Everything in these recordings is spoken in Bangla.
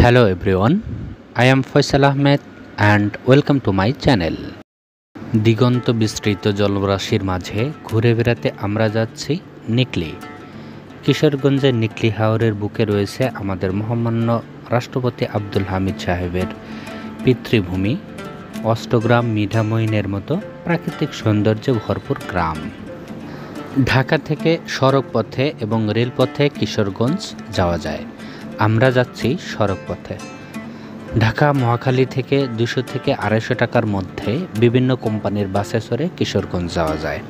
Hello everyone, I am Faisal Ahmed and welcome to my channel. দিগন্ত বিস্তৃত জলরাশির মাঝে ঘুরে বেড়াতে আমরা যাচ্ছি নিকলি। কিশোরগঞ্জের নিকলি হাওরের বুকে রয়েছে আমাদের মহামান্য রাষ্ট্রপতি আব্দুল হামিদ সাহেবের পিতৃভূমি, অষ্টগ্রাম, মিঠামইনের মতো প্রাকৃতিক সৌন্দর্যে ভরপুর গ্রাম। ঢাকা থেকে সড়ক পথে এবং রেলপথে কিশোরগঞ্জ যাওয়া যায়। আমরা যাচ্ছি সড়ক পথে। ঢাকা মহাখালী থেকে 200 থেকে 250 টাকার মধ্যে বিভিন্ন কোম্পানির বাসে চড়ে কিশোরগঞ্জ যাওয়া যায়।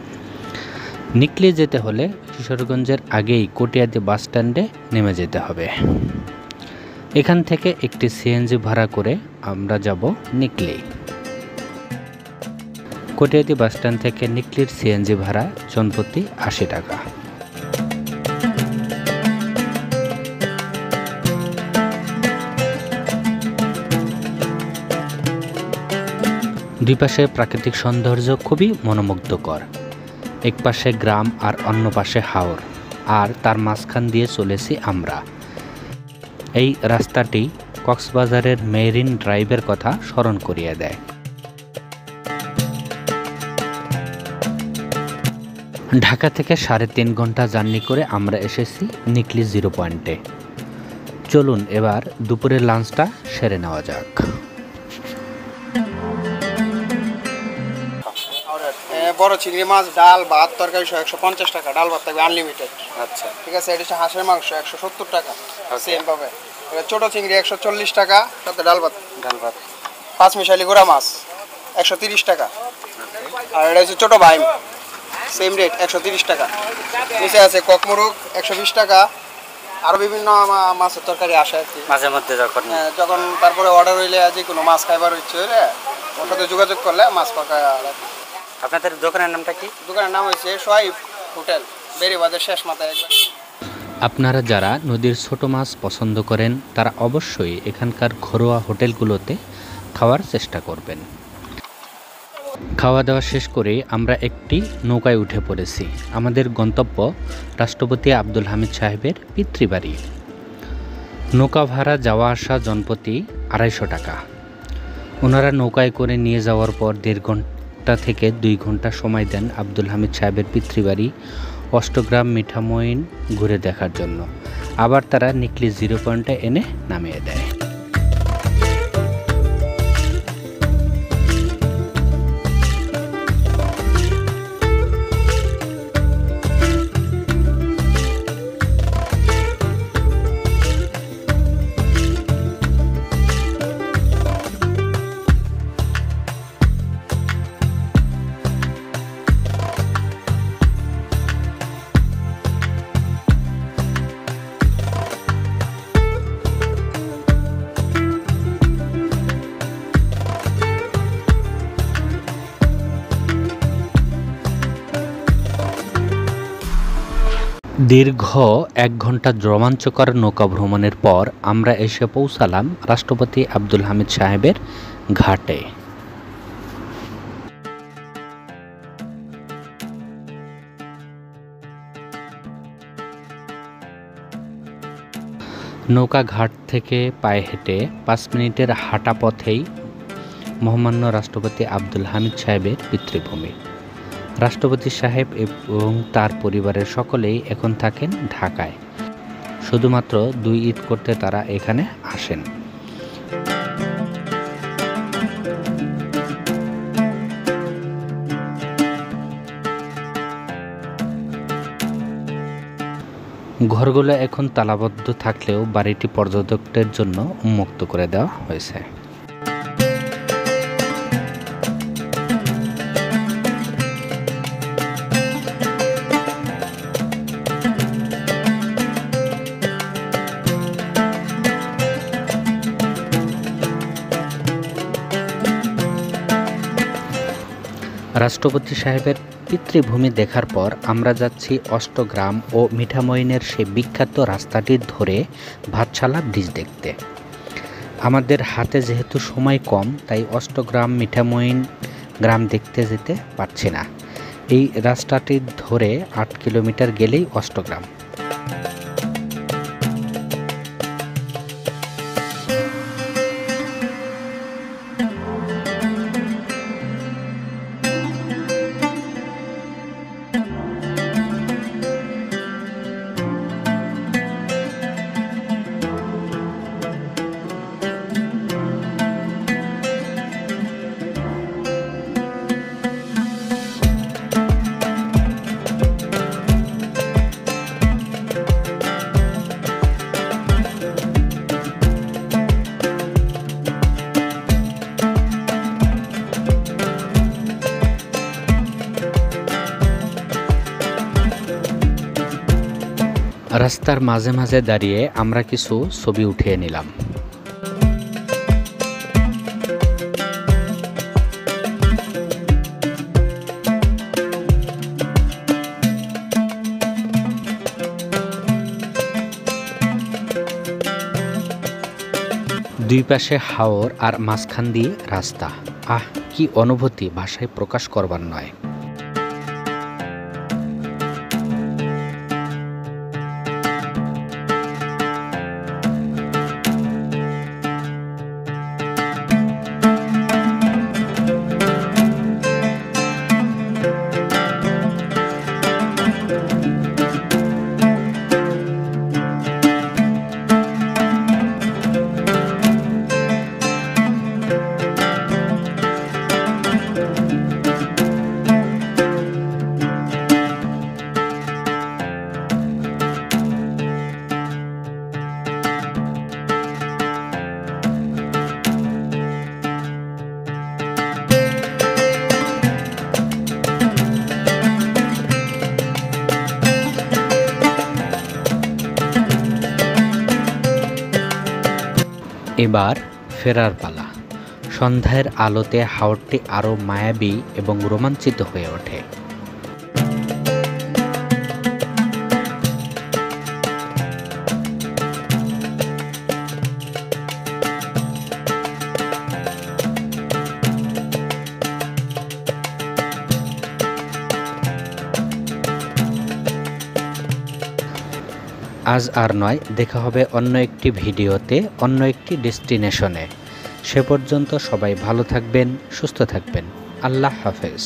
নিকলি যেতে হলে কিশোরগঞ্জের আগেই কটিয়াদি বাস স্ট্যান্ডে নেমে যেতে হবে। এখান থেকে একটি সিএনজি ভাড়া করে আমরা যাব নিকলি। কটিয়াদি বাস স্ট্যান্ড থেকে নিকলির সিএনজি ভাড়া জনপ্রতি 80 টাকা। দুই পাশে প্রাকৃতিক সৌন্দর্য খুবই মনোমুগ্ধকর। এক পাশে গ্রাম আর অন্য পাশে হাওর, আর তার মাঝখান দিয়ে চলেছি আমরা। এই রাস্তাটি কক্সবাজারের মেরিন ড্রাইভের কথা স্মরণ করিয়ে দেয়। ঢাকা থেকে 3.5 ঘন্টা জার্নি করে আমরা এসেছি নিকলি জিরো পয়েন্টে। চলুন এবার দুপুরের লাঞ্চটা সেরে নেওয়া যাক। বড় চিংড়ি মাছ, ডাল, ভাত, তরকারি 150 টাকা। ডাল ভাত থাকবে আনলিমিটেড। আচ্ছা, ঠিক আছে। এটা হচ্ছে হাঁসের মাংস 170 টাকা। সেম পাবে। ছোট চিংড়ি 140 টাকা, সাথে ডাল ভাত। পাঁচ মিশালি গুঁড়া মাছ 130 টাকা। আর এটা হচ্ছে ছোট ভাইম, সেম রেট 130 টাকা। নিচে আছে ককমুরুক 120 টাকা। আরও বিভিন্ন মাছের তরকারি আসে আর কি মাঝে মধ্যে, যখন তারপরে অর্ডার হইলে যে কোনো মাছ খাইবার ইচ্ছে হইলে ওর সাথে যোগাযোগ করলে মাছ পাকা। আপনাদের দোকানের নামটা কি? দোকানের নাম হয়েছে সোহাইব হোটেল, বেরিবাদের শেষ মাথায় একবার। আপনারা যারা নদীর ছোট মাছ পছন্দ করেন তারা অবশ্যই এখানকার ঘরোয়া হোটেলগুলোতে খাওয়ার চেষ্টা করবেন। খাওয়া দাওয়া শেষ করে আমরা একটি নৌকায় উঠে পড়েছি। আমাদের গন্তব্য রাষ্ট্রপতি আব্দুল হামিদ সাহেবের পিতৃবাড়ি। নৌকা ভাড়া যাওয়া আসা জনপ্রতি 250 টাকা। ওনারা নৌকায় করে নিয়ে যাওয়ার পর 1.5 ঘন্টা থেকে 2 ঘন্টা সময় দেন আব্দুল হামিদ সাহেবের পিতৃবাড়ি অষ্টগ্রাম, মিঠামইন ঘুরে দেখার জন্য। আবার তারা নিকলি জিরো পয়েন্টে এনে নামিয়ে দেয়। দীর্ঘ 1 ঘন্টা রোমাঞ্চকর নৌকা ভ্রমণের পর আমরা এসে পৌঁছালাম রাষ্ট্রপতি আব্দুল হামিদ সাহেবের ঘাটে। নৌকা ঘাট থেকে পায়ে হেঁটে 5 মিনিটের হাঁটা পথেই মহামান্য রাষ্ট্রপতি আব্দুল হামিদ সাহেবের পিতৃভূমি। রাষ্ট্রপতি সাহেব এবং তার পরিবারের সকলেই এখন থাকেন ঢাকায়। শুধুমাত্র 2 ঈদ করতে তারা এখানে আসেন। ঘরগুলো এখন তালাবদ্ধ থাকলেও বাড়িটি পর্যটকদের জন্য উন্মুক্ত করে দেওয়া হয়েছে। রাষ্ট্রপতি সাহেবের পিতৃভূমি দেখার পর আমরা যাচ্ছি অষ্টগ্রাম ও মিঠামইনের সেই বিখ্যাত রাস্তাটি ধরে ভাতশালা ব্রিজ দেখতে। আমাদের হাতে যেহেতু সময় কম, তাই অষ্টগ্রাম, মিঠামইন গ্রাম দেখতে যেতে পারছি না। এই রাস্তাটি ধরে 8 কিলোমিটার গেলেই অষ্টগ্রাম। রাস্তার মাঝে মাঝে দাঁড়িয়ে আমরা কিছু ছবি উঠিয়ে নিলাম। দুই পাশে হাওর আর মাঝখান দিয়ে রাস্তা। কি অনুভূতি ভাষায় প্রকাশ করবার নয়। এবার ফেরার পালা। সন্ধ্যার আলোতে হাওরটি আরও মায়াবী এবং রোমাঞ্চিত হয়ে ওঠে। আজ আর নয়, দেখা হবে অন্য একটি ভিডিওতে, অন্য একটি ডেস্টিনেশনে। সে পর্যন্ত সবাই ভালো থাকবেন, সুস্থ থাকবেন। আল্লাহ হাফেজ।